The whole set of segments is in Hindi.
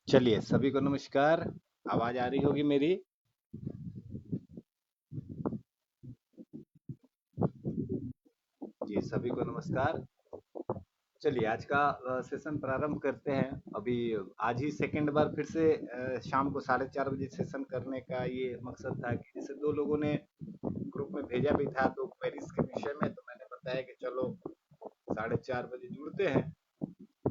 चलिए सभी को नमस्कार। आवाज आ रही होगी मेरी। जी सभी को नमस्कार। चलिए आज का सेशन प्रारंभ करते हैं। अभी आज ही सेकंड बार फिर से शाम को 4:30 बजे सेशन करने का ये मकसद था कि जैसे दो लोगों ने ग्रुप में भेजा भी था दो क्वेरीज के विषय में, तो मैंने बताया कि चलो 4:30 बजे जुड़ते हैं।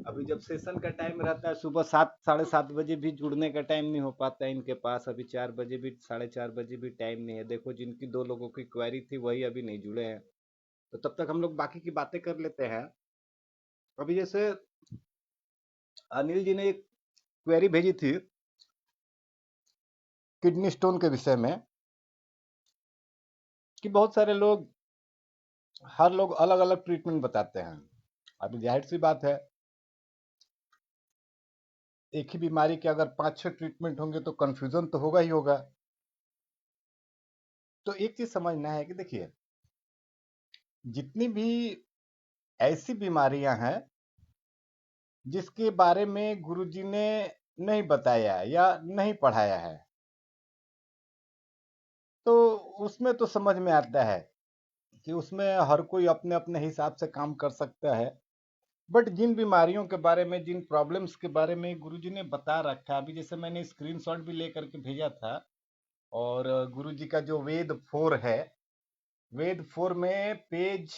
अभी जब सेशन का टाइम रहता है सुबह 7 साढ़े 7 बजे भी जुड़ने का टाइम नहीं हो पाता है इनके पास। अभी 4 बजे भी 4:30 बजे भी टाइम नहीं है। देखो जिनकी दो लोगों की क्वेरी थी वही अभी नहीं जुड़े हैं। तो तब तक हम लोग बाकी की बातें कर लेते हैं। अभी जैसे अनिल जी ने एक क्वेरी भेजी थी किडनी स्टोन के विषय में कि बहुत सारे लोग हर लोग अलग अलग ट्रीटमेंट बताते हैं। अभी जाहिर सी बात है, एक ही बीमारी के अगर 5-6 ट्रीटमेंट होंगे तो कंफ्यूजन तो होगा ही होगा। तो एक चीज समझना है कि देखिए, जितनी भी ऐसी बीमारियां हैं जिसके बारे में गुरुजी ने नहीं बताया या नहीं पढ़ाया है, तो उसमें तो समझ में आता है कि उसमें हर कोई अपने अपने हिसाब से काम कर सकता है। बट जिन बीमारियों के बारे में, जिन प्रॉब्लम्स के बारे में गुरुजी ने बता रखा है, अभी जैसे मैंने स्क्रीनशॉट भी लेकर के भेजा था। और गुरुजी का जो वेद 4 है, वेद 4 में पेज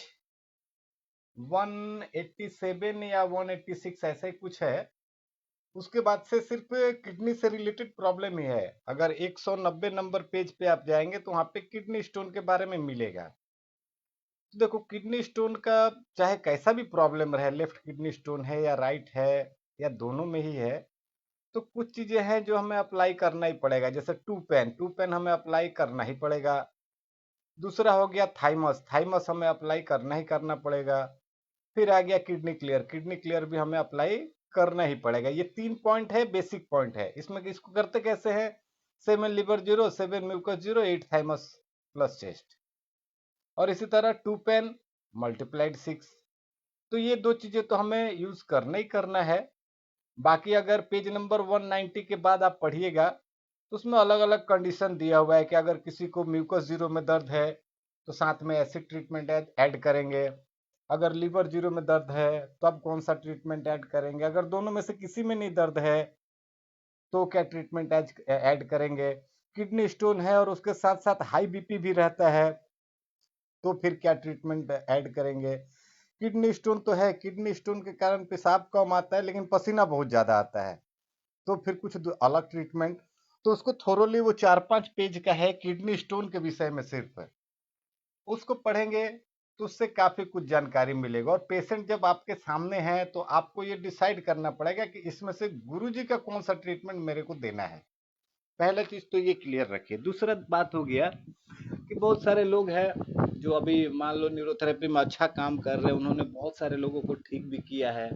187 या 186 ऐसा ही कुछ है। उसके बाद से सिर्फ किडनी से रिलेटेड प्रॉब्लम ही है। अगर 190 नंबर पेज पे आप जाएंगे तो वहां पे किडनी स्टोन के बारे में मिलेगा। तो देखो, किडनी स्टोन का चाहे कैसा भी प्रॉब्लम रहे, लेफ्ट किडनी स्टोन है या राइट है या दोनों में ही है, तो कुछ चीजें हैं जो हमें अप्लाई करना ही पड़ेगा। जैसे टू पेन हमें अप्लाई करना ही पड़ेगा। दूसरा हो गया थाइमस, थाइमस हमें अप्लाई करना ही करना पड़ेगा। फिर आ गया किडनी क्लियर, किडनी क्लियर भी हमें अप्लाई करना ही पड़ेगा। ये 3 पॉइंट है, बेसिक पॉइंट है। इसमें इसको करते कैसे हैं? 7 liver 0, 7 mucus 0, 8 thymus plus chest. और इसी तरह 2 पेन × 6। तो ये दो चीजें तो हमें यूज करना ही करना है। बाकी अगर पेज नंबर 190 के बाद आप पढ़िएगा तो उसमें अलग अलग कंडीशन दिया हुआ है कि अगर किसी को म्यूकस 0 में दर्द है तो साथ में एसिड ट्रीटमेंट ऐड करेंगे। अगर लिवर 0 में दर्द है तो अब कौन सा ट्रीटमेंट ऐड करेंगे। अगर दोनों में से किसी में नहीं दर्द है तो क्या ट्रीटमेंट ऐड करेंगे। किडनी स्टोन है और उसके साथ साथ हाई बीपी भी रहता है तो फिर क्या ट्रीटमेंट ऐड करेंगे। किडनी स्टोन तो है, किडनी स्टोन के कारण पेशाब कम आता है लेकिन पसीना बहुत ज्यादा आता है, तो फिर कुछ अलग ट्रीटमेंट। तो उसको थोरोली, वो 4-5 पेज का है किडनी स्टोन के विषय में सिर्फ, उसको पढ़ेंगे तो उससे काफी कुछ जानकारी मिलेगा। और पेशेंट जब आपके सामने है तो आपको ये डिसाइड करना पड़ेगा कि इसमें से गुरुजी का कौन सा ट्रीटमेंट मेरे को देना है। पहला चीज तो ये क्लियर रखिए। दूसरा बात हो गया कि बहुत सारे लोग हैं जो अभी मान लो न्यूरोथेरेपी में अच्छा काम कर रहे हैं, उन्होंने बहुत सारे लोगों को ठीक भी किया है।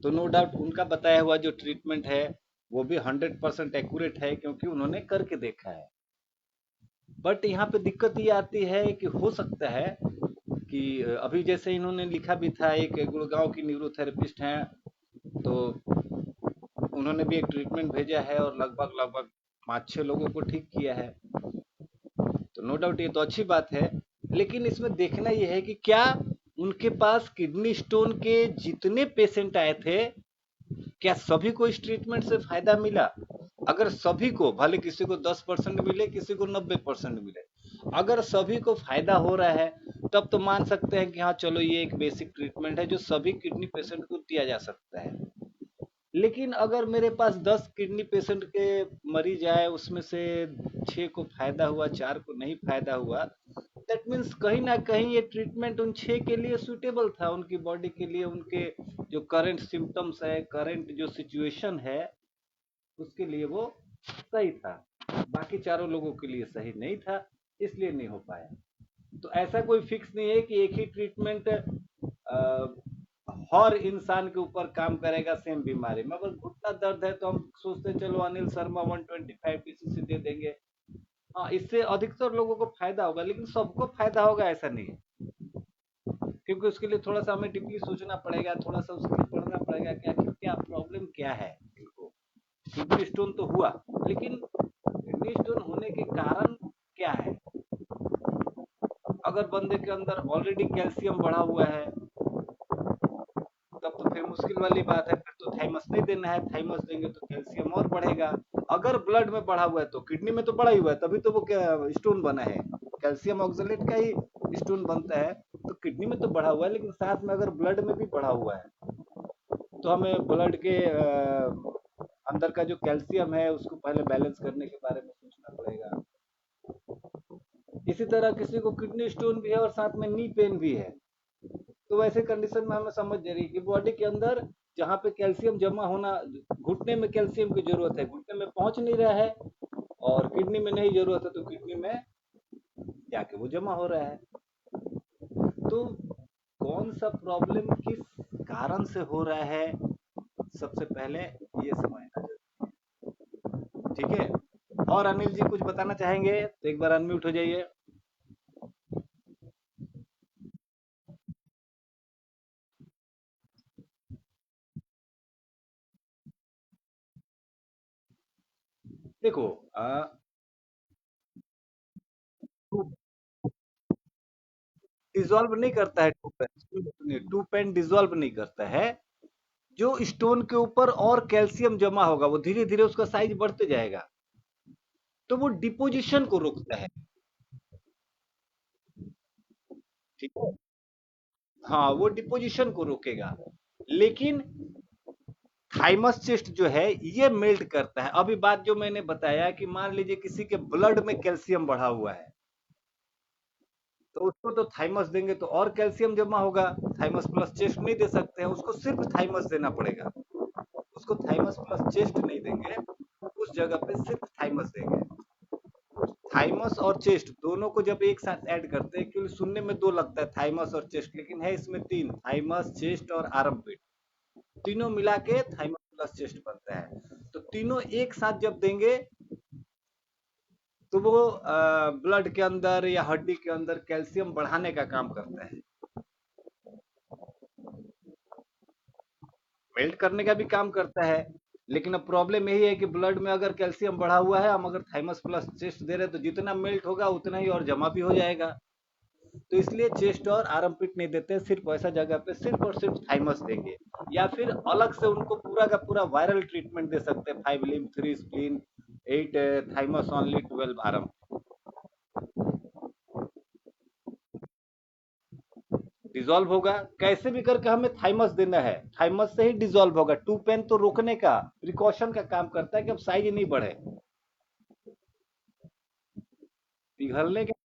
तो नो डाउट उनका बताया हुआ जो ट्रीटमेंट है वो भी 100% एक्यूरेट है क्योंकि उन्होंने करके देखा है। बट यहाँ पे दिक्कत ये आती है कि हो सकता है कि अभी जैसे इन्होंने लिखा भी था, एक गुड़गांव की न्यूरोथेरेपिस्ट हैं, तो उन्होंने भी एक ट्रीटमेंट भेजा है और लगभग लगभग 5-6 लोगों को ठीक किया है। तो नो डाउट ये तो अच्छी बात है। लेकिन इसमें देखना ये है कि क्या उनके पास किडनी स्टोन के जितने पेशेंट आए थे, क्या सभी को इस ट्रीटमेंट से फायदा मिला? अगर सभी को, भले किसी को 10% मिले किसी को 90% मिले, अगर सभी को फायदा हो रहा है तब तो मान सकते हैं कि हाँ चलो ये एक बेसिक ट्रीटमेंट है जो सभी किडनी पेशेंट को दिया जा सकता है। लेकिन अगर मेरे पास 10 किडनी पेशेंट के मरीज आए, उसमें से 6 को फायदा हुआ, 4 को नहीं फायदा हुआ, दैट मीन्स कहीं ना कहीं ये ट्रीटमेंट उन 6 के लिए सुटेबल था, उनकी बॉडी के लिए, उनके जो करंट सिम्टम्स है, करंट जो सिचुएशन है, उसके लिए वो सही था। बाकी चारों लोगों के लिए सही नहीं था, इसलिए नहीं हो पाया। तो ऐसा कोई फिक्स नहीं है कि एक ही ट्रीटमेंट हर इंसान के ऊपर काम करेगा सेम बीमारी में। अगर घुटना दर्द है तो हम सोचते हैं चलो अनिल शर्मा 125 पीसीसी दे देंगे। हाँ, इससे अधिकतर लोगों को फायदा होगा, लेकिन सबको फायदा होगा ऐसा नहीं है, क्योंकि उसके लिए थोड़ा सा हमें डीपली सोचना पड़ेगा, थोड़ा सा उसके लिए पढ़ना पड़ेगा कि आखिर क्या प्रॉब्लम क्या है इनको। किडनी स्टोन तो हुआ, लेकिन किडनी स्टोन होने के कारण क्या है? अगर बंदे के अंदर ऑलरेडी कैल्शियम बढ़ा हुआ है, तब तो फिर मुश्किल वाली बात है, फिर तो थाइमस नहीं देना है, थाइमस देंगे तो कैल्शियम और बढ़ेगा। अगर ब्लड में बढ़ा हुआ है तो किडनी में तो बढ़ा ही हुआ है, तभी तो वो क्या स्टोन बना है, कैल्शियम ऑक्सलेट का ही स्टोन बनता है। तो किडनी में तो बढ़ा हुआ है, लेकिन साथ में अगर ब्लड में भी बढ़ा हुआ है, तो हमें ब्लड के अंदर का जो कैल्शियम है उसको पहले बैलेंस करने के बारे में सोचना पड़ेगा। इसी तरह किसी को किडनी स्टोन भी है और साथ में नी पेन भी है, तो वैसे कंडीशन में हमें समझ रही कि बॉडी के अंदर जहाँ पे कैल्शियम जमा होना, घुटने में कैल्शियम की जरूरत है, घुटने में पहुंच नहीं रहा है, और किडनी में नहीं जरूरत है, तो किडनी में जाके वो जमा हो रहा है। तो कौन सा प्रॉब्लम किस कारण से हो रहा है, सबसे पहले ये समझना जरूरी, ठीक है? और अनिल जी कुछ बताना चाहेंगे तो एक बार अनम्यूट हो जाइए। देखो, डिसॉल्व नहीं करता है two pen, two pen dissolve नहीं करता है। जो स्टोन के ऊपर और कैल्शियम जमा होगा, वो धीरे धीरे उसका साइज बढ़ते जाएगा, तो वो डिपोजिशन को रोकता है। ठीक है, हाँ, वो डिपोजिशन को रोकेगा। लेकिन थाइमस चेस्ट जो है ये मेल्ट करता है। अभी बात जो मैंने बताया कि मान लीजिए किसी के ब्लड में कैल्शियम बढ़ा हुआ है, तो उसको तो थाइमस देंगे तो और कैल्शियम जमा होगा, थाइमस प्लस चेस्ट नहीं दे सकते हैं, उसको सिर्फ थाइमस देना पड़ेगा। उसको थाइमस प्लस चेस्ट नहीं देंगे, उस जगह पे सिर्फ थाइमस देंगे। थाइमस और चेस्ट दोनों को जब एक साथ ऐड करते हैं, क्योंकि सुनने में दो लगता है थाइमस और चेस्ट, लेकिन है इसमें तीन, थाइमस, चेस्ट और आर्मपिट, तीनों मिला के थाइमस प्लस चेस्ट बनता है। तो तीनों एक साथ जब देंगे, तो वो ब्लड के अंदर या हड्डी के अंदर कैल्शियम बढ़ाने का काम करता है, मेल्ट करने का भी काम करता है। लेकिन अब प्रॉब्लम यही है कि ब्लड में अगर कैल्शियम बढ़ा हुआ है, हम अगर थाइमस प्लस चेस्ट दे रहे हैं, तो जितना मेल्ट होगा उतना ही और जमा भी हो जाएगा। तो इसलिए चेस्ट और आर्म पिट नहीं देते, सिर्फ वैसा जगह पे सिर्फ और सिर्फ थाइमस देंगे। या फिर अलग से उनको पूरा का पूरा वायरल ट्रीटमेंट दे सकते हैं, 5 lymph, 3 spleen, 8 thymus only, 12 arm. Dissolve होगा कैसे भी करके, हमें थाइमस देना है, थाइमस से ही डिसॉल्व होगा। टू पेन तो रोकने का, प्रिकॉशन का काम करता है कि अब साइज नहीं बढ़े, पिघलने के।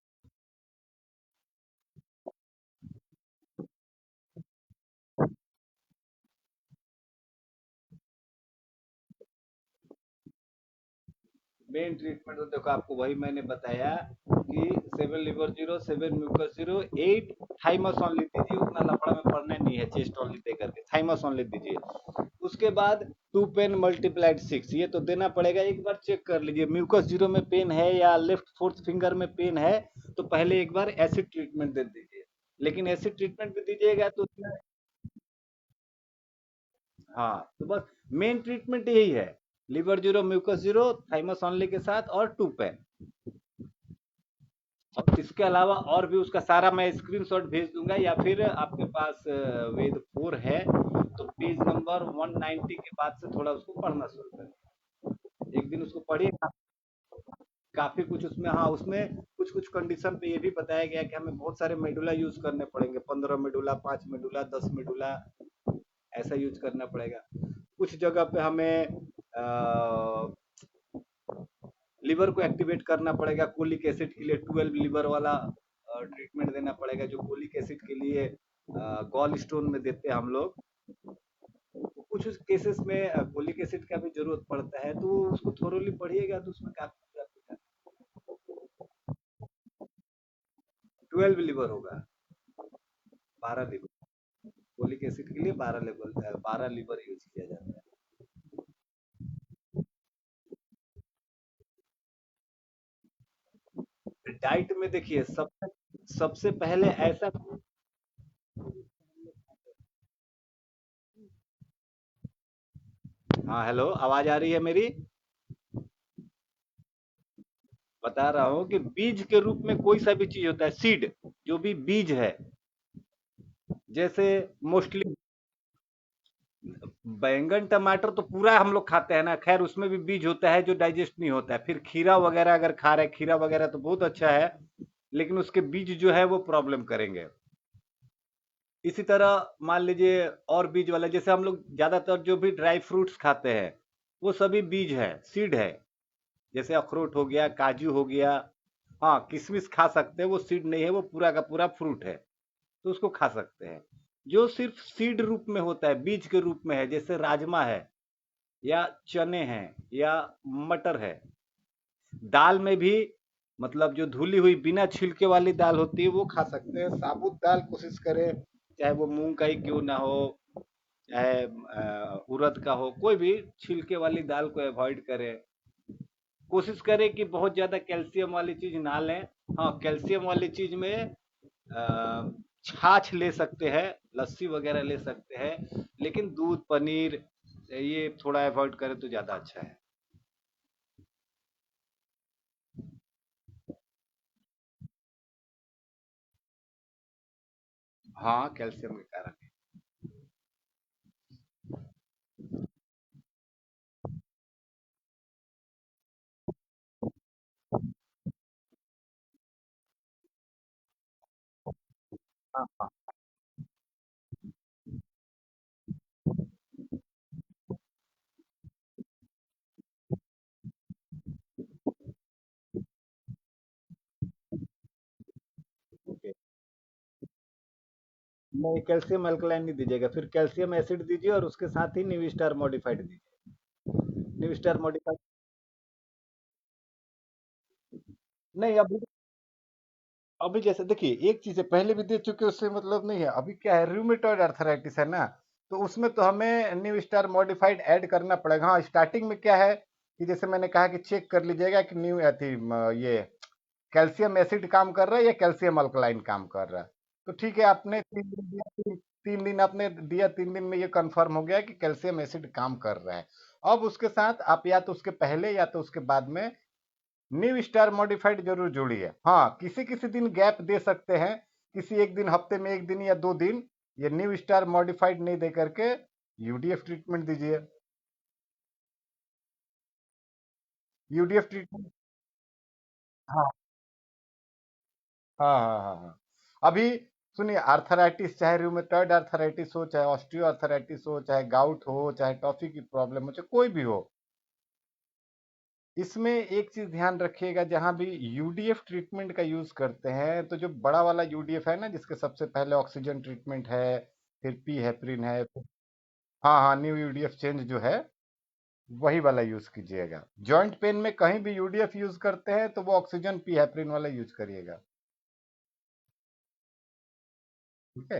मेन ट्रीटमेंट तो देखो, आपको वही मैंने बताया कि 7 लिवर 0, 7 म्यूकस 0, 8 थाइमस ऑनली दीजिए, उतना लफड़ा में पड़ना नहीं है चेस्ट ऑनली दे करके, थाइमस ऑनली दीजिए। उसके बाद टू पेन मल्टीप्लाइड 6, ये तो देना पड़ेगा। एक बार चेक कर लीजिए म्यूकस 0 में पेन है या लेफ्ट फोर्थ फिंगर में पेन है, तो पहले एक बार एसिड ट्रीटमेंट दे दीजिए। लेकिन एसिड ट्रीटमेंट भी दीजिएगा तो उसमें, हाँ, तो बस मेन ट्रीटमेंट यही है, लिवर 0, म्यूकस 0, थाइमस ऑनली के साथ और टू पेन। और इसके अलावा और भी उसका सारा मैं स्क्रीनशॉट भेज दूंगा, या फिर आपके पास वेद 4 है तो पेज नंबर 190 के बाद से थोड़ा उसको पढ़ना शुरू करें, एक दिन उसको पढ़िए। काफी कुछ उसमें, हाँ, उसमें कुछ कुछ कंडीशन पे ये भी बताया गया कि हमें बहुत सारे मेडुला यूज करने पड़ेंगे, 15 मेडुला, 5 मेडुला, 10 मेडुला, ऐसा यूज करना पड़ेगा। कुछ जगह पे हमें लिवर को एक्टिवेट करना पड़ेगा, कोलिक एसिड के लिए 12 लिवर वाला ट्रीटमेंट देना पड़ेगा, जो कोलिक एसिड के लिए गॉल स्टोन में देते हैं हम लोग। तो कुछ केसेस में कोलिक एसिड का भी जरूरत पड़ता है, तो उसको थोरोली पढ़िएगा तो उसमें काफी 12 लिवर होगा, 12 लिवर, कोलिक एसिड के लिए 12 लेवल, 12 लिवर यूज किया जाता है। डाइट में देखिए, सबसे सबसे पहले ऐसा, हाँ हेलो, आवाज आ रही है मेरी? बता रहा हूँ कि बीज के रूप में कोई सा भी चीज होता है, सीड, जो भी बीज है, जैसे मोस्टली बैंगन टमाटर तो पूरा हम लोग खाते हैं ना, खैर उसमें भी बीज होता है जो डाइजेस्ट नहीं होता है। फिर खीरा वगैरह अगर खा रहे हैं, खीरा वगैरह तो बहुत अच्छा है, लेकिन उसके बीज जो है वो प्रॉब्लम करेंगे। इसी तरह मान लीजिए और बीज वाला, जैसे हम लोग ज्यादातर जो भी ड्राई फ्रूट्स खाते हैं वो सभी बीज है, सीड है। जैसे अखरोट हो गया, काजू हो गया। हाँ, किशमिश खा सकते हैं, वो सीड नहीं है, वो पूरा का पूरा फ्रूट है, तो उसको खा सकते हैं। जो सिर्फ सीड रूप में होता है, बीज के रूप में है, जैसे राजमा है, या चने हैं, या मटर है। दाल में भी, मतलब जो धुली हुई बिना छिलके वाली दाल होती है वो खा सकते हैं। साबुत दाल कोशिश करें, चाहे वो मूंग का ही क्यों ना हो, चाहे उड़द का हो, कोई भी छिलके वाली दाल को अवॉइड करें। कोशिश करें कि बहुत ज्यादा कैल्शियम वाली चीज ना लें। हाँ, कैल्शियम वाली चीज में छाछ ले सकते हैं, लस्सी वगैरह ले सकते हैं, लेकिन दूध पनीर ये थोड़ा अवॉइड करें तो ज्यादा अच्छा है। हाँ, कैल्शियम के कारण। हाँ हाँ। ओके। नहीं, कैल्शियम अल्कलाइन नहीं दीजिएगा, फिर कैल्शियम एसिड दीजिए और उसके साथ ही न्यू स्टार मॉडिफाइड दीजिए। New star modified. नहीं, अभी जैसे देखिए, एक चीज है, पहले भी दे चुके उससे मतलब नहीं है। अभी क्या है, रूमेटॉइड अर्थराइटिस है ना, तो उसमें तो हमें न्यू स्टार मॉडिफाइड ऐड करना पड़ेगा। हाँ, स्टार्टिंग में क्या है कि जैसे मैंने कहा कि चेक कर लीजिएगा कि न्यू थी ये कैल्शियम एसिड काम कर रहा है या कैल्शियम अल्कलाइन काम कर रहा है। तो ठीक है, आपने 3 दिन दिया, 3 दिन आपने दिया, 3 दिन में ये कंफर्म हो गया कि कैल्शियम एसिड काम कर रहा है। अब उसके साथ आप या तो उसके पहले या तो उसके बाद में न्यू स्टार मॉडिफाइड जरूर जोड़िए। हाँ, किसी किसी दिन गैप दे सकते हैं, किसी एक दिन, हफ्ते में एक दिन या 2 दिन ये न्यू स्टार मॉडिफाइड नहीं दे करके यूडीएफ ट्रीटमेंट दीजिए। UDF treatment. हाँ हाँ हाँ हाँ हाँ। अभी सुनिए, आर्थराइटिस, चाहे रूमेटॉइड आर्थराइटिस हो, चाहे ऑस्टियो आर्थराइटिस हो, चाहे गाउट हो, चाहे टॉफी की प्रॉब्लम हो, चाहे कोई भी हो, इसमें एक चीज ध्यान रखिएगा, जहां भी यूडीएफ ट्रीटमेंट का यूज करते हैं, तो जो बड़ा वाला यूडीएफ है ना, जिसके सबसे पहले ऑक्सीजन ट्रीटमेंट है, फिर पी हेपरिन है, हाँ हाँ, न्यू यूडीएफ चेंज जो है, वही वाला यूज कीजिएगा। जॉइंट पेन में कहीं भी यूडीएफ यूज करते हैं तो वो ऑक्सीजन पी हेपरिन वाला यूज करिएगा। ठीक है।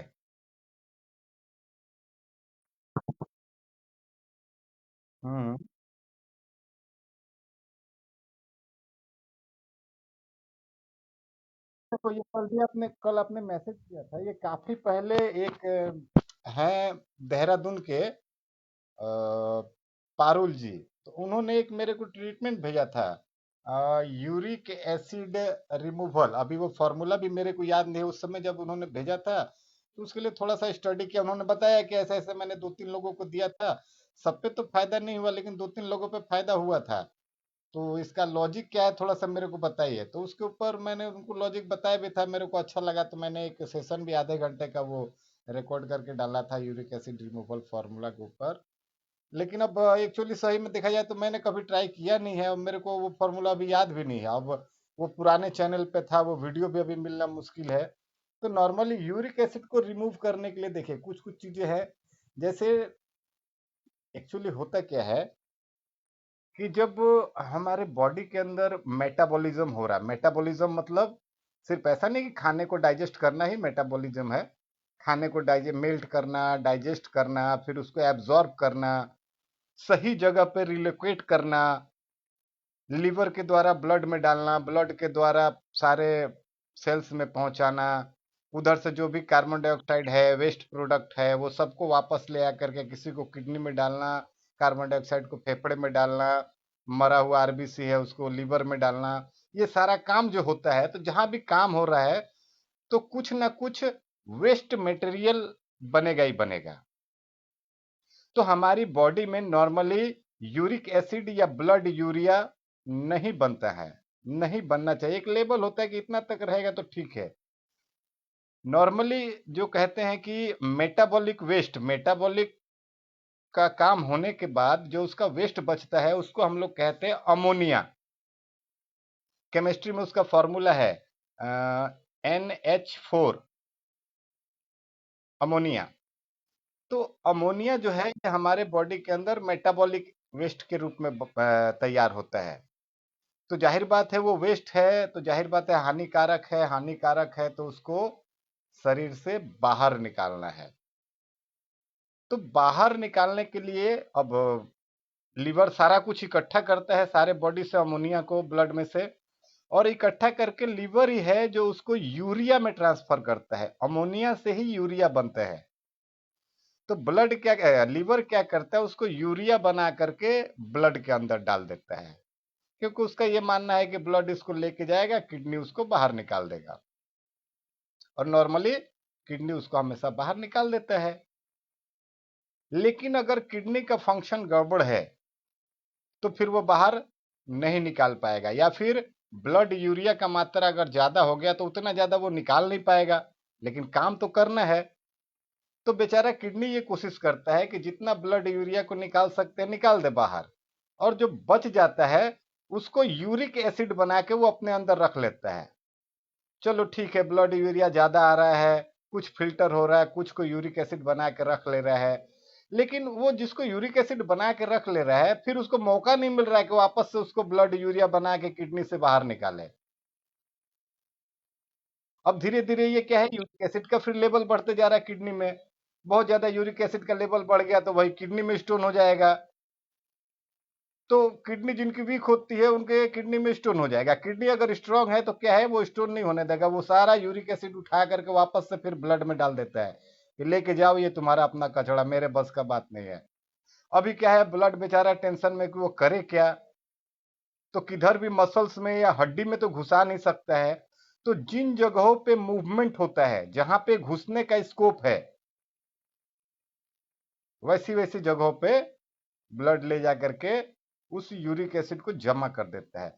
हम्म। तो ये कल आपने मैसेज किया था, ये काफी पहले एक है, देहरादून के पारुल जी, तो उन्होंने एक मेरे को ट्रीटमेंट भेजा था, यूरिक एसिड रिमूवल। अभी वो फॉर्मूला भी मेरे को याद नहीं है, उस समय जब उन्होंने भेजा था तो उसके लिए थोड़ा सा स्टडी किया। उन्होंने बताया कि ऐसे ऐसे मैंने 2-3 लोगों को दिया था, सब पे तो फायदा नहीं हुआ, लेकिन 2-3 लोगों पे फायदा हुआ था। तो इसका लॉजिक क्या है, थोड़ा सा मेरे को बताइए। तो उसके ऊपर मैंने उनको लॉजिक बताया भी था, मेरे को अच्छा लगा, तो मैंने एक सेशन भी आधे घंटे का वो रिकॉर्ड करके डाला था यूरिक एसिड रिमूवल फार्मूला के ऊपर। लेकिन अब एक्चुअली सही में देखा जाए तो मैंने कभी ट्राई किया नहीं है, और मेरे को वो फार्मूला अभी याद भी नहीं है। अब वो पुराने चैनल पे था, वो वीडियो भी अभी मिलना मुश्किल है। तो नॉर्मली यूरिक एसिड को रिमूव करने के लिए देखिए कुछ कुछ चीजें हैं। जैसे एक्चुअली होता क्या है कि जब हमारे बॉडी के अंदर मेटाबॉलिज्म हो रहा है, मेटाबॉलिज्म मतलब सिर्फ ऐसा नहीं कि खाने को डाइजेस्ट करना ही मेटाबॉलिज्म है। खाने को डाइजेस्ट, मेल्ट करना, डाइजेस्ट करना, फिर उसको एब्जॉर्ब करना, सही जगह पे रिलोकेट करना, लीवर के द्वारा ब्लड में डालना, ब्लड के द्वारा सारे सेल्स में पहुंचाना, उधर से जो भी कार्बन डाइऑक्साइड है, वेस्ट प्रोडक्ट है, वो सबको वापस ले आकर के किसी को किडनी में डालना, कार्बन डाइऑक्साइड को फेफड़े में डालना, मरा हुआ आरबीसी है उसको लीवर में डालना, ये सारा काम जो होता है, तो जहां भी काम हो रहा है तो कुछ ना कुछ वेस्ट मटेरियल बनेगा ही बनेगा। तो हमारी बॉडी में नॉर्मली यूरिक एसिड या ब्लड यूरिया नहीं बनता है, नहीं बनना चाहिए। एक लेवल होता है कि इतना तक रहेगा तो ठीक है। नॉर्मली जो कहते हैं कि मेटाबॉलिक वेस्ट, मेटाबॉलिक का काम होने के बाद जो उसका वेस्ट बचता है उसको हम लोग कहते हैं अमोनिया। केमिस्ट्री में उसका फॉर्मूला है NH4, अमोनिया। तो अमोनिया जो है ये हमारे बॉडी के अंदर मेटाबॉलिक वेस्ट के रूप में तैयार होता है। तो जाहिर बात है वो वेस्ट है, तो जाहिर बात है हानिकारक है, हानिकारक है तो उसको शरीर से बाहर निकालना है। तो बाहर निकालने के लिए अब लीवर सारा कुछ इकट्ठा करता है, सारे बॉडी से अमोनिया को ब्लड में से, और इकट्ठा करके लीवर ही है जो उसको यूरिया में ट्रांसफर करता है। अमोनिया से ही यूरिया बनता है। तो ब्लड क्या, लीवर क्या करता है, उसको यूरिया बना करके ब्लड के अंदर डाल देता है, क्योंकि उसका ये मानना है कि ब्लड इसको लेके जाएगा, किडनी उसको बाहर निकाल देगा। और नॉर्मली किडनी उसको हमेशा बाहर निकाल देता है। लेकिन अगर किडनी का फंक्शन गड़बड़ है तो फिर वो बाहर नहीं निकाल पाएगा, या फिर ब्लड यूरिया का मात्रा अगर ज्यादा हो गया तो उतना ज्यादा वो निकाल नहीं पाएगा, लेकिन काम तो करना है। तो बेचारा किडनी ये कोशिश करता है कि जितना ब्लड यूरिया को निकाल सकते हैं निकाल दे बाहर, और जो बच जाता है उसको यूरिक एसिड बना के वो अपने अंदर रख लेता है। चलो ठीक है, ब्लड यूरिया ज्यादा आ रहा है, कुछ फिल्टर हो रहा है, कुछ को यूरिक एसिड बना के रख ले रहा है। लेकिन वो जिसको यूरिक एसिड बना के रख ले रहा है, फिर उसको मौका नहीं मिल रहा है कि वापस से उसको ब्लड यूरिया बना के किडनी से बाहर निकाले। अब धीरे धीरे ये क्या है, यूरिक एसिड का फिर लेवल बढ़ते जा रहा है किडनी में। बहुत ज्यादा यूरिक एसिड का लेवल बढ़ गया तो वही किडनी में स्टोन हो जाएगा। तो किडनी जिनकी वीक होती है उनके किडनी में स्टोन हो जाएगा। किडनी अगर स्ट्रांग है तो क्या है, वो स्टोन नहीं होने देगा, वो सारा यूरिक एसिड उठा करके वापस से फिर ब्लड में डाल देता है कि लेके जाओ ये तुम्हारा अपना कचड़ा, मेरे बस का बात नहीं है। अभी क्या है, ब्लड बेचारा टेंशन में कि वो करे क्या, तो किधर भी मसल्स में या हड्डी में तो घुसा नहीं सकता है। तो जिन जगहों पे मूवमेंट होता है, जहां पे घुसने का स्कोप है, वैसी वैसी जगहों पे ब्लड ले जा करके उस यूरिक एसिड को जमा कर देता है।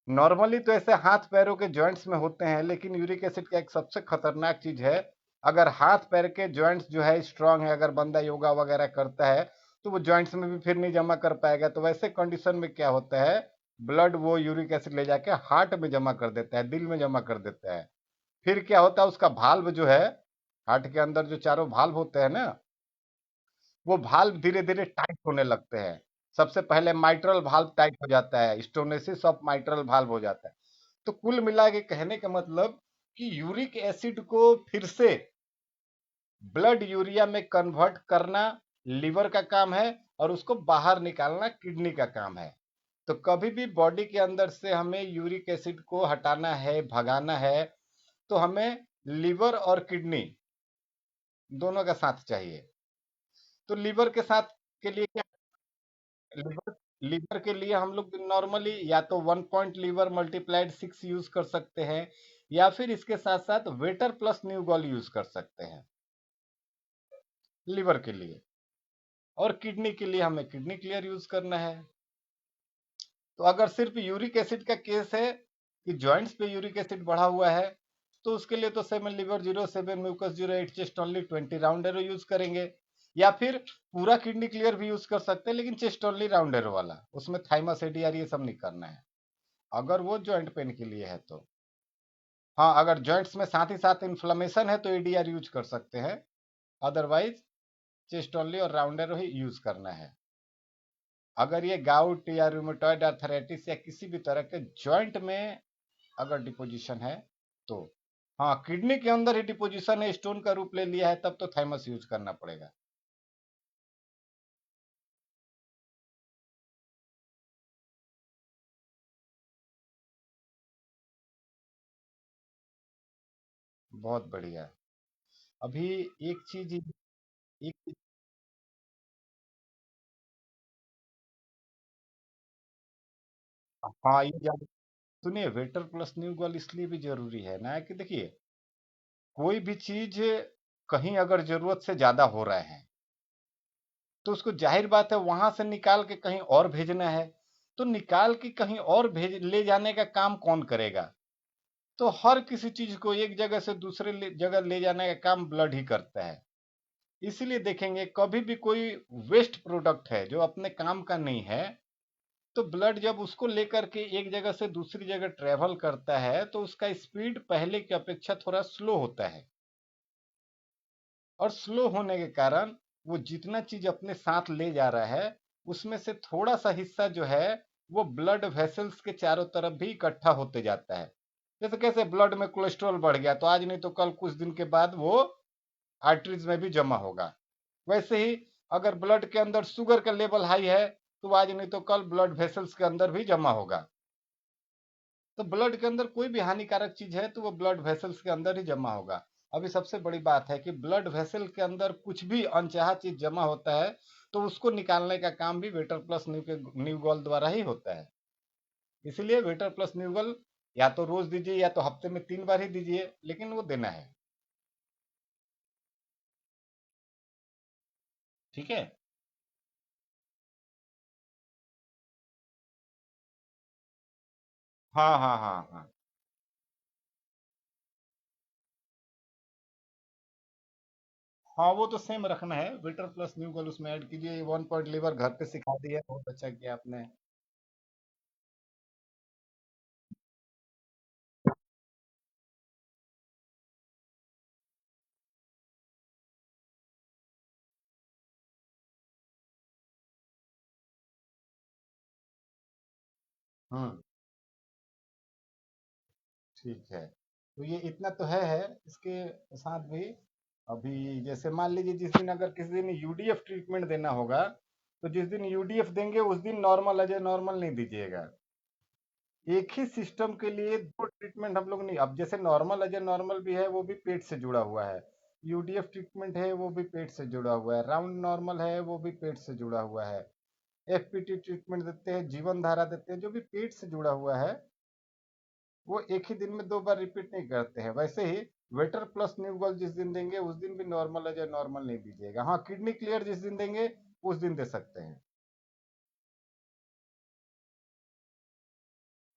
नॉर्मली तो ऐसे हाथ पैरों के जॉइंट्स में होते हैं, लेकिन यूरिक एसिड का एक सबसे खतरनाक चीज है, अगर हाथ पैर के जॉइंट्स जो है स्ट्रांग है, अगर बंदा योगा वगैरह करता है तो वो जॉइंट्स में भी फिर नहीं जमा कर पाएगा। तो वैसे कंडीशन में क्या होता है, ब्लड वो यूरिक एसिड ले जाके हार्ट में जमा कर देता है, दिल में जमा कर देता है। फिर क्या होता है, उसका भाल्व जो है, हार्ट के अंदर जो चारों भाल्व होते हैं ना, वो भाल्व धीरे धीरे टाइट होने लगते हैं। सबसे पहले माइट्रल भाल्व टाइट हो जाता है, स्टोनेसिस ऑफ माइट्रल भाल्व हो जाता है। तो कुल मिला के कहने का मतलब कि यूरिक एसिड को फिर से ब्लड यूरिया में कन्वर्ट करना लीवर का काम है, और उसको बाहर निकालना किडनी का काम है। तो कभी भी बॉडी के अंदर से हमें यूरिक एसिड को हटाना है, भगाना है, तो हमें लीवर और किडनी दोनों का साथ चाहिए। तो लीवर के साथ के लिए क्या, लीवर लीवर के लिए हम लोग नॉर्मली या तो 1 पॉइंट लीवर मल्टीप्लाइड 6 यूज कर सकते हैं, या फिर इसके साथ साथ वेटर प्लस न्यूगॉल यूज कर सकते हैं लीवर के लिए। और किडनी के लिए हमें किडनी क्लियर यूज करना है। तो अगर सिर्फ यूरिक एसिड का केस है कि जॉइंट्स पे यूरिक एसिड बढ़ा हुआ है, तो उसके लिए तो 7 liver 0 7 mucus 0 8 chest only 20 round arrow use करेंगे, या फिर पूरा किडनी क्लियर भी यूज कर सकते हैं, लेकिन चेस्ट ओनली राउंड एरो वाला, उसमें थाइमस एडीआर ये सब नहीं करना है, अगर वो जॉइंट पेन के लिए है तो। हाँ, अगर जॉइंट्स में साथ ही साथ इन्फ्लेमेशन है तो एडीआर यूज कर सकते हैं, अदरवाइज चेस्ट ओनली और राउंड एरो ही यूज करना है। अगर ये गाउट या रूमेटॉइड आर्थराइटिस या किसी भी तरह के जॉइंट में अगर डिपोजिशन है तो, हाँ किडनी के अंदर ही डिपोजिशन है, स्टोन का रूप ले लिया है, तब तो थाइमस यूज करना पड़ेगा। बहुत बढ़िया। अभी एक चीज, एक हाँ ये जान सुनिए, वेटर प्लस न्यू गर्ल इसलिए भी जरूरी है ना कि देखिए, कोई भी चीज कहीं अगर जरूरत से ज्यादा हो रहा है तो उसको जाहिर बात है वहां से निकाल के कहीं और भेजना है। तो निकाल के कहीं और भेज ले जाने का काम कौन करेगा? तो हर किसी चीज को एक जगह से दूसरे जगह ले जाने का काम ब्लड ही करता है। इसीलिए देखेंगे कभी भी कोई वेस्ट प्रोडक्ट है जो अपने काम का नहीं है, तो ब्लड जब उसको लेकर के एक जगह से दूसरी जगह ट्रेवल करता है तो उसका स्पीड पहले की अपेक्षा थोड़ा स्लो होता है। और स्लो होने के कारण वो जितना चीज अपने साथ ले जा रहा है उसमें से थोड़ा सा हिस्सा जो है वो ब्लड वेसल्स के चारों तरफ भी इकट्ठा होते जाता है। जैसे कैसे ब्लड में कोलेस्ट्रॉल बढ़ गया तो आज नहीं तो कल कुछ दिन के बाद वो आर्टरीज में भी जमा होगा। वैसे ही अगर ब्लड के अंदर शुगर का लेवल हाई है तो आज नहीं तो कल ब्लड वेसल्स के अंदर भी जमा होगा। तो ब्लड के अंदर कोई भी हानिकारक चीज है तो वो ब्लड वेसल्स के अंदर ही जमा होगा। अभी सबसे बड़ी बात है कि ब्लड वेसल के अंदर कुछ भी अनचाहा चीज जमा होता है तो उसको निकालने का काम भी वेटर प्लस न्यू गॉल द्वारा ही होता है। इसीलिए वेटर प्लस न्यू गॉल या तो रोज दीजिए या तो हफ्ते में 3 बार ही दीजिए, लेकिन वो देना है। ठीक है। हाँ हाँ हाँ हाँ। हाँ वो तो सेम रखना है, वेटर प्लस न्यू गॉल उसमें ऐड कीजिए। 1 पॉइंट लीवर घर पे सिखा दिया, बहुत अच्छा किया आपने। हम्म। ठीक है। तो ये इतना तो है इसके साथ भी। अभी जैसे मान लीजिए जिस दिन अगर किसी दिन यूडीएफ ट्रीटमेंट देना होगा तो जिस दिन यूडीएफ देंगे उस दिन नॉर्मल अजय नॉर्मल नहीं दीजिएगा। एक ही सिस्टम के लिए दो ट्रीटमेंट हम लोग नहीं। अब जैसे नॉर्मल अजय नॉर्मल भी है वो भी पेट से जुड़ा हुआ है, यूडीएफ ट्रीटमेंट है वो भी पेट से जुड़ा हुआ है, राउंड नॉर्मल है वो भी पेट से जुड़ा हुआ है, एफपीटी ट्रीटमेंट देते हैं, जीवन धारा देते हैं, जो भी पेट से जुड़ा हुआ है वो एक ही दिन में 2 बार रिपीट नहीं करते हैं। वैसे ही वेटर प्लस न्यू गर्ल जिस दिन देंगे उस दिन भी नॉर्मल है या नॉर्मल नहीं दीजिएगा। हाँ किडनी क्लियर जिस दिन देंगे उस दिन दे सकते हैं।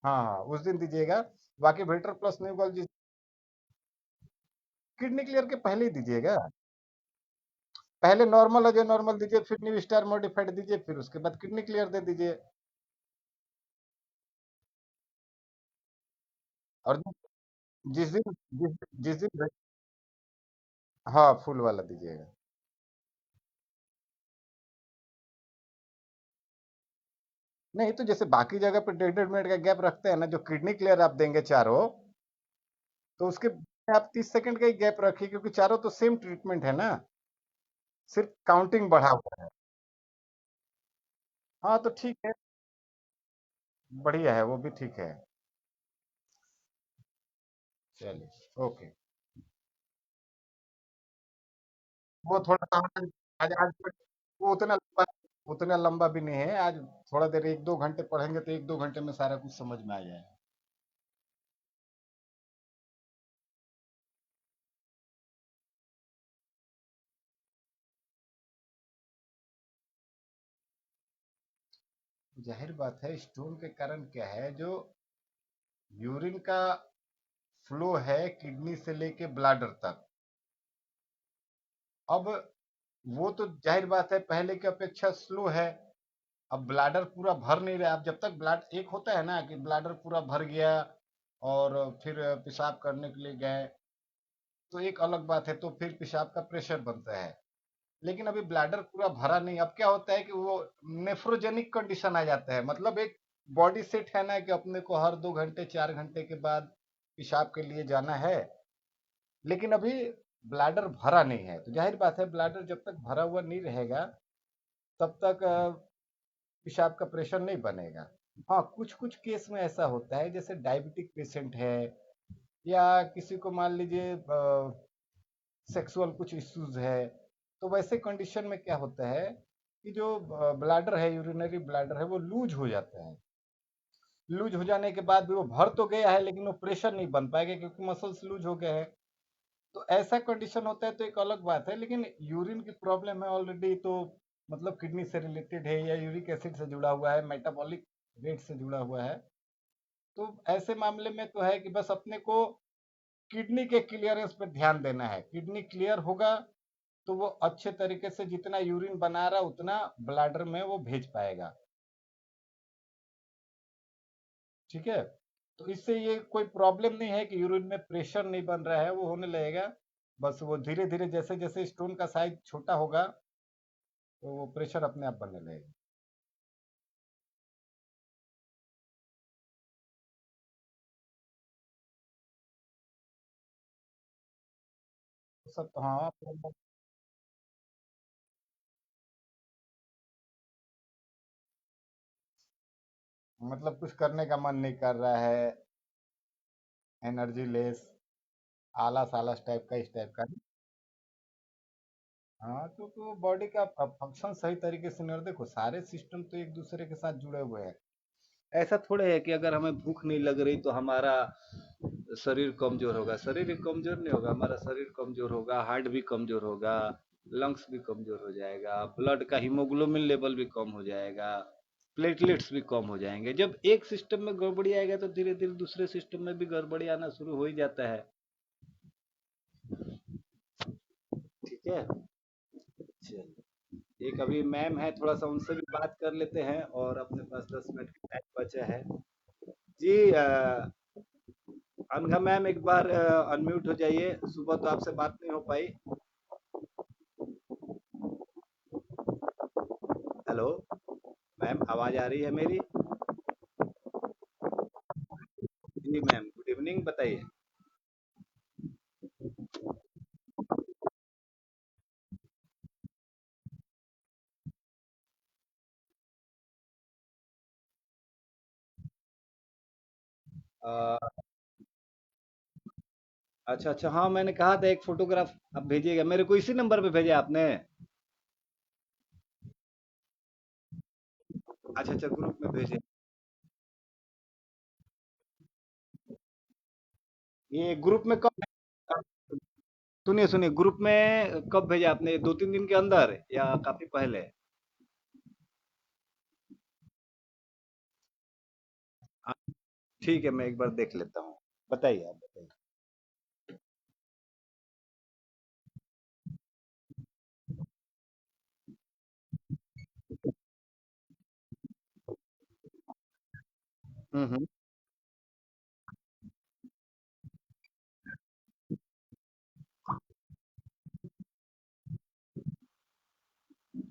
हाँ हाँ उस दिन दीजिएगा। बाकी वेटर प्लस न्यू गर्ल जिस किडनी क्लियर के पहले ही दीजिएगा। पहले नॉर्मल है जो नॉर्मल दीजिए, फिर न्यू स्टार मॉडिफाइड दीजिए, फिर उसके बाद किडनी क्लियर दे दीजिए। और जिस दिन हाँ फुल वाला दीजिएगा। नहीं तो जैसे बाकी जगह पे 1.5 मिनट का गैप रखते हैं ना, जो किडनी क्लियर आप देंगे चारों, तो उसके बाद आप 30 सेकंड का ही गैप रखिए क्योंकि चारों तो सेम ट्रीटमेंट है ना, सिर्फ काउंटिंग बढ़ा हुआ है। हाँ तो ठीक है, बढ़िया है, वो भी ठीक है। चलिए ओके। वो थोड़ा सा आज आज वो उतना लंबा भी नहीं है आज। थोड़ा देर 1-2 घंटे पढ़ेंगे तो 1-2 घंटे में सारा कुछ समझ में आ जाएगा। जाहिर बात है स्टोन के कारण क्या है, जो यूरिन का फ्लो है किडनी से लेके ब्लाडर तक, अब वो तो जाहिर बात है पहले की अपेक्षा स्लो है। अब ब्लाडर पूरा भर नहीं रहा। अब जब तक ब्लाड एक होता है ना कि ब्लाडर पूरा भर गया और फिर पेशाब करने के लिए गए तो एक अलग बात है, तो फिर पेशाब का प्रेशर बनता है। लेकिन अभी ब्लैडर पूरा भरा नहीं। अब क्या होता है कि वो नेफ्रोजेनिक कंडीशन आ जाता है, मतलब एक बॉडी सेट है ना कि अपने को हर 2 घंटे 4 घंटे के बाद पेशाब के लिए जाना है। लेकिन अभी ब्लैडर भरा नहीं है तो जाहिर बात है ब्लैडर जब तक भरा हुआ नहीं रहेगा तब तक पेशाब का प्रेशर नहीं बनेगा। हाँ कुछ कुछ केस में ऐसा होता है जैसे डायबिटिक पेशेंट है या किसी को मान लीजिए सेक्सुअल कुछ इश्यूज है, तो वैसे कंडीशन में क्या होता है कि जो ब्लैडर है यूरिनरी ब्लैडर है वो लूज हो जाता है। लूज हो जाने के बाद भी वो भर तो गया है लेकिन वो प्रेशर नहीं बन पाएगा क्योंकि मसल्स लूज हो गए हैं। तो ऐसा कंडीशन होता है तो एक अलग बात है, लेकिन यूरिन की प्रॉब्लम है ऑलरेडी तो मतलब किडनी से रिलेटेड है या यूरिक एसिड से जुड़ा हुआ है, मेटाबॉलिक रेट से जुड़ा हुआ है। तो ऐसे मामले में तो है कि बस अपने को किडनी के क्लियरेंस पर ध्यान देना है। किडनी क्लियर होगा तो वो अच्छे तरीके से जितना यूरिन बना रहा उतना ब्लैडर में वो भेज पाएगा। ठीक है। तो इससे ये कोई प्रॉब्लम नहीं है कि यूरिन में प्रेशर नहीं बन रहा है, वो होने लगेगा। बस वो धीरे धीरे जैसे जैसे स्टोन का साइज छोटा होगा तो वो प्रेशर अपने आप बनने लगेगा। तो सब तो हाँ मतलब कुछ करने का मन नहीं कर रहा है, एनर्जी लेस, आलस आलस टाइप का, इस टाइप का। हाँ तो बॉडी का फंक्शन सही तरीके से नहीं, और देखो सारे सिस्टम तो एक दूसरे के साथ जुड़े हुए हैं। ऐसा थोड़े है कि अगर हमें भूख नहीं लग रही तो हमारा शरीर कमजोर होगा। शरीर ही कमजोर नहीं होगा, हमारा शरीर कमजोर होगा, हार्ट भी कमजोर होगा, लंग्स भी कमजोर हो जाएगा, ब्लड का हीमोग्लोबिन लेवल भी कम हो जाएगा, प्लेटलेट्स भी कम हो जाएंगे। जब एक सिस्टम में गड़बड़ी आएगा तो धीरे धीरे दूसरे सिस्टम में भी गड़बड़ी आना शुरू हो ही जाता है। ठीक है। चलिए, एक अभी मैम है, थोड़ा सा उनसे भी बात कर लेते हैं और अपने पास 10 मिनट का टाइम बचा है। जी अनघा मैम एक बार अनम्यूट हो जाइए, सुबह तो आपसे बात नहीं हो पाई। हेलो मैम, आवाज आ रही है मेरी? जी मैम, गुड इवनिंग, बताइए। अ, अच्छा अच्छा, हाँ मैंने कहा था एक फोटोग्राफ आप भेजिएगा मेरे को, इसी नंबर पे भेजा आपने? अच्छा अच्छा, ग्रुप में भेजे। ये ग्रुप में कब, सुनिए सुनिए, ग्रुप में कब भेजा आपने? 2-3 दिन के अंदर या काफी पहले? हाँ, ठीक है, मैं एक बार देख लेता हूँ। बताइए, आप बताइए। हम्म।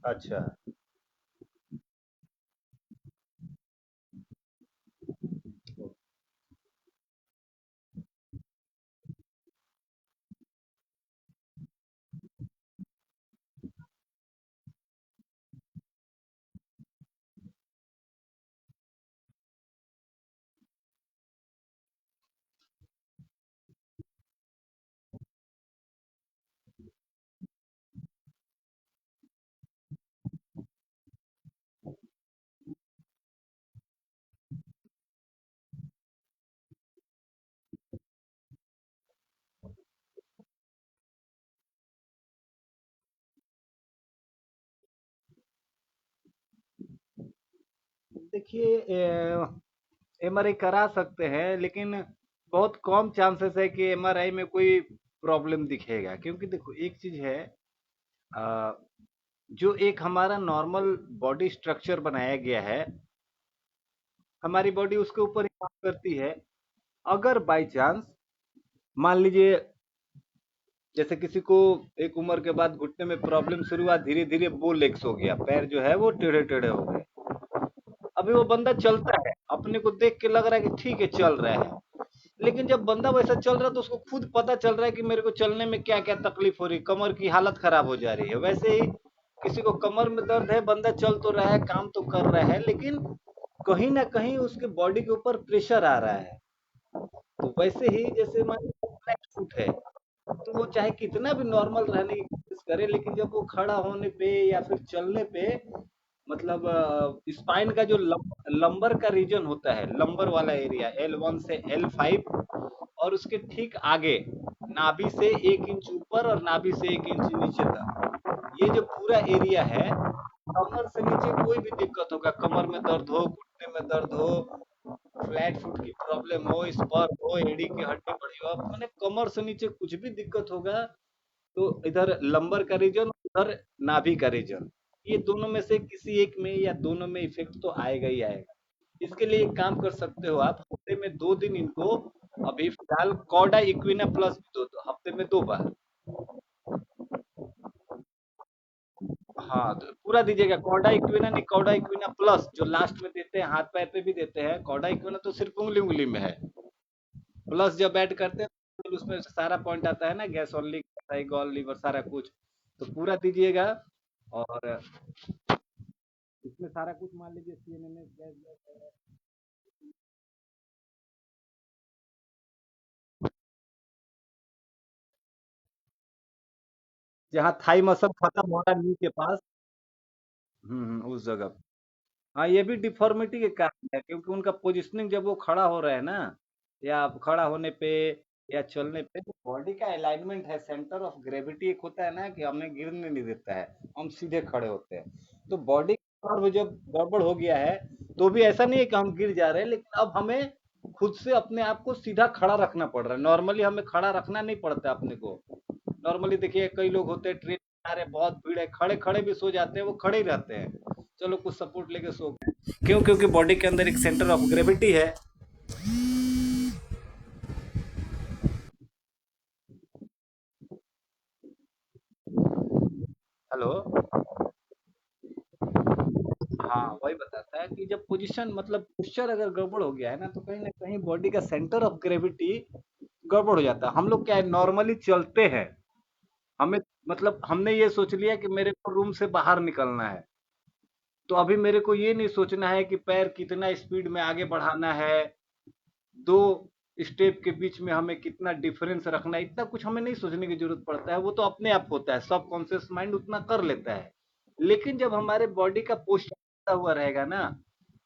अच्छा। देखिए, एमआरआई करा सकते हैं लेकिन बहुत कम चांसेस है कि एमआरआई में कोई प्रॉब्लम दिखेगा, क्योंकि देखो एक चीज है, अ, जो एक हमारा नॉर्मल बॉडी स्ट्रक्चर बनाया गया है, हमारी बॉडी उसके ऊपर ही काम करती है। अगर बाई चांस मान लीजिए, जैसे किसी को एक उम्र के बाद घुटने में प्रॉब्लम शुरू हुआ, धीरे धीरे वो लेग्स हो गया, पैर जो है वो टेढ़े टेढ़े हो गए, अभी वो बंदा चलता है, अपने को देख के लग रहा है कि ठीक है चल रहा है, लेकिन जब बंदा वैसा चल रहा है तो उसको खुद पता चल रहा है कि मेरे को चलने में क्या क्या तकलीफ हो रही है, कमर की हालत खराब हो जा रही है। वैसे ही किसी को कमर में दर्द है, बंदा चल तो रहा है, काम तो कर रहा है, लेकिन कहीं ना कहीं उसके बॉडी के ऊपर प्रेशर आ रहा है। तो वैसे ही जैसे मान लीजिए फ्लैट फुट है, तो वो चाहे कितना भी नॉर्मल रहने की कोशिश करे, लेकिन जब वो खड़ा होने पे या फिर चलने पे मतलब स्पाइन का जो लंबर का रीजन होता है, लंबर वाला एरिया L1 से L5, और उसके ठीक आगे नाभि से 1 इंच ऊपर और नाभि से 1 इंच नीचे तक, ये जो पूरा एरिया है, कमर से नीचे कोई भी दिक्कत होगा, कमर में दर्द हो, घुटने में दर्द हो, फ्लैट फुट की प्रॉब्लम हो, स्पर हो, एड़ी की हड्डी बड़ी हो, मैंने कमर से नीचे कुछ भी दिक्कत होगा, तो इधर लंबर का रीजन, उधर नाभि का रीजन, ये दोनों में से किसी एक में या दोनों में इफेक्ट तो आएगा ही आएगा। इसके लिए एक काम कर सकते हो आप, हफ्ते में 2 दिन इनको, अभी फिलहाल कॉर्डा इक्विना प्लस भी दो, दो हफ्ते में 2 बार। हाँ, तो पूरा दीजिएगा, कॉर्डा इक्विना नहीं, कॉर्डा इक्विना प्लस जो लास्ट में देते हैं, हाथ पैर पे भी देते हैं, कॉर्डा इक्विना तो सिर्फ उंगली उंगली में है, प्लस जब ऐड करते हैं तो फिर उसमें सारा पॉइंट आता है ना, गैस ओनली, गॉल लीवर सारा कुछ, तो पूरा दीजिएगा। और इसमें सारा कुछ मान लीजिए सीएनएमएस गैस वैस, जहाँ थाई मसल खत्म हो रहा है नी के पास। उस जगह। हाँ, ये भी डिफॉर्मिटी के कारण है, क्योंकि उनका पोजिशनिंग जब वो खड़ा हो रहे हैं ना, या खड़ा होने पे या चलने पे, तो बॉडी का अलाइनमेंट है, सेंटर ऑफ ग्रेविटी एक होता है ना, कि हमें गिरने नहीं देता है, हम सीधे खड़े होते हैं। तो बॉडी कर्व जब गड़बड़ हो गया है, तो भी ऐसा नहीं है कि हम गिर जा रहे हैं, लेकिन अब हमें खुद से अपने आप को सीधा खड़ा रखना पड़ रहा है, नॉर्मली हमें खड़ा रखना नहीं पड़ता अपने को। नॉर्मली देखिए, कई लोग होते हैं ट्रेन में आ रहे हैं, बहुत भीड़ है, खड़े खड़े भी सो जाते हैं, वो खड़े ही रहते हैं, चलो कुछ सपोर्ट लेके सो गए, क्यों? क्योंकि बॉडी के अंदर एक सेंटर ऑफ ग्रेविटी है। हेलो। हाँ, वही बताता है कि जब पोजीशन मतलब पोस्चर अगर गड़बड़ हो गया है ना, तो कहीं ना कहीं बॉडी का सेंटर ऑफ ग्रेविटी गड़बड़ हो जाता है। हम लोग क्या है, नॉर्मली चलते हैं, हमें मतलब हमने ये सोच लिया कि मेरे को रूम से बाहर निकलना है, तो अभी मेरे को ये नहीं सोचना है कि पैर कितना स्पीड में आगे बढ़ाना है, 2 स्टेप के बीच में हमें कितना डिफरेंस रखना है, इतना कुछ हमें नहीं सोचने की जरूरत पड़ता है, वो तो अपने आप होता है, सब कॉन्शियस माइंड उतना कर लेता है। लेकिन जब हमारे बॉडी का पोस्चर हुआ रहेगा ना,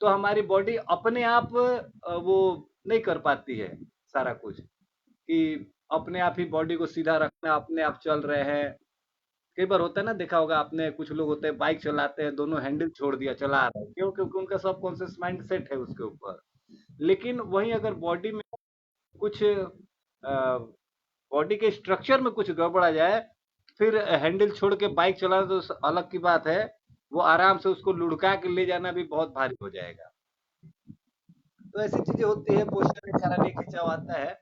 तो हमारी बॉडी अपने आप वो नहीं कर पाती है सारा कुछ, कि अपने आप ही बॉडी को सीधा रखना, अपने आप चल रहे हैं। कई बार होता है ना, देखा होगा आपने, कुछ लोग होते हैं बाइक चलाते हैं, दोनों हैंडल छोड़ दिया, चला रहे हैं, क्यों? क्योंकि उनका सब कॉन्शियस माइंड सेट है उसके ऊपर। लेकिन वहीं अगर बॉडी में कुछ बॉडी के स्ट्रक्चर में कुछ गड़बड़ आ जाए, फिर हैंडल छोड़ के बाइक चलाना तो अलग की बात है, वो आराम से उसको लुढ़का के ले जाना भी बहुत भारी हो जाएगा। तो ऐसी चीजें होती है, पोस्चर के कारण ये खिंचाव आता है।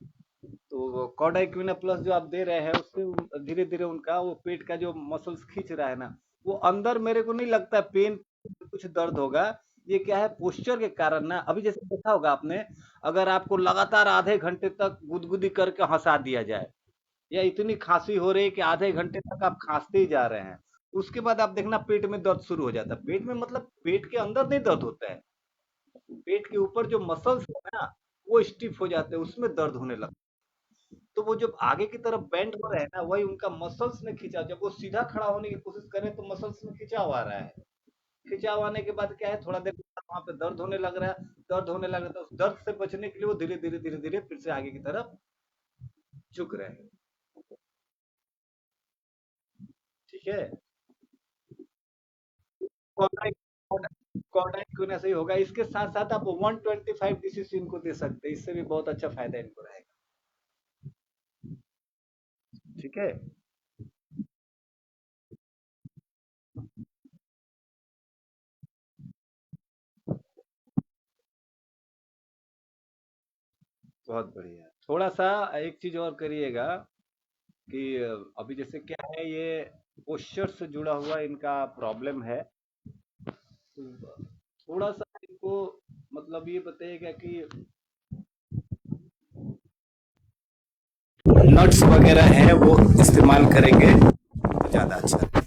तो कॉर्ड इक्विना प्लस जो आप दे रहे हैं, उससे धीरे धीरे उनका वो पेट का जो मसल्स खींच रहा है ना, वो अंदर मेरे को नहीं लगता पेन, कुछ दर्द होगा। ये क्या है, पोस्चर के कारण ना, अभी जैसे देखा होगा आपने, अगर आपको लगातार आधे घंटे तक गुदगुदी करके हंसा दिया जाए, या इतनी खांसी हो रही है कि आधे घंटे तक आप खांसते ही जा रहे हैं, उसके बाद आप देखना पेट में दर्द शुरू हो जाता है। पेट में मतलब पेट के अंदर नहीं दर्द होता है, पेट के ऊपर जो मसल्स है ना, वो स्टिफ हो जाते हैं, उसमें दर्द होने लगता है। तो वो जब आगे की तरफ बेंड हो रहे हैं ना, वही उनका मसल्स में खिंचाव, जब वो सीधा खड़ा होने की कोशिश करें तो मसल्स में खिंचाव आ रहा है। खिंचाव आने के बाद क्या है, थोड़ा देर बाद वहां पे दर्द होने लग रहा है, दर्द होने लग रहा है, तो उस दर्द से बचने के लिए वो धीरे धीरे धीरे धीरे फिर से आगे की तरफ झुक रहे हैं। ठीक है। कॉर्डाइट क्यों ना सही होगा, इसके साथ साथ आप 125 इनको दे सकते हैं, इससे भी बहुत अच्छा फायदा इनको रहेगा। ठीक है। बहुत बढ़िया। थोड़ा सा एक चीज और करिएगा, कि अभी जैसे क्या है, ये पोस्चर से जुड़ा हुआ इनका प्रॉब्लम है, तो थोड़ा सा इनको मतलब ये बताइएगा कि नट्स वगैरह है वो इस्तेमाल करेंगे तो ज़्यादा अच्छा है।